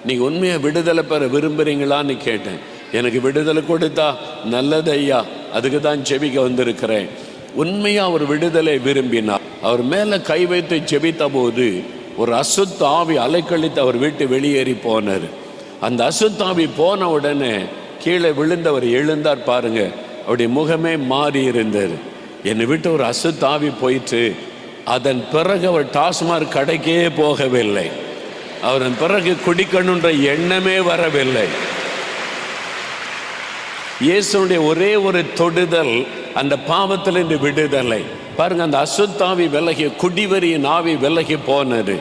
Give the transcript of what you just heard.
நீங்கள் உண்மையாக விடுதலை பெற விரும்புகிறீங்களான்னு கேட்டேன். எனக்கு விடுதலை கொடுத்தா நல்லது ஐயா, அதுக்கு தான் ஜெபிக்க வந்திருக்கிறேன். உண்மையாக அவர் விடுதலை விரும்பினார். அவர் மேலே கை வைத்து ஜெபித்த போது ஒரு அசுத்த ஆவி அலைக்கழித்து அவர் வீட்டு வெளியேறி போனார். அந்த அசுத்தாவி போன உடனே கீழே விழுந்தவர் எழுந்தார் பாருங்க. அவருடைய முகமே மாறி இருந்தார். என்னை விட்டு ஒரு அசுத்தாவி போயிட்டு அதன் பிறகு அவர் டாஸ்மாக் கடைக்கே போகவில்லை. அவரின் பிறகு குடிக்கணுன்ற எண்ணமே வரவில்லை. இயேசுடைய ஒரே ஒரு தொடுதல் அந்த பாவத்திலிருந்து விடுதலை. பாருங்க, அந்த அசுத்தாவி விலகி, குடிவரியின் ஆவி விலகி போனது.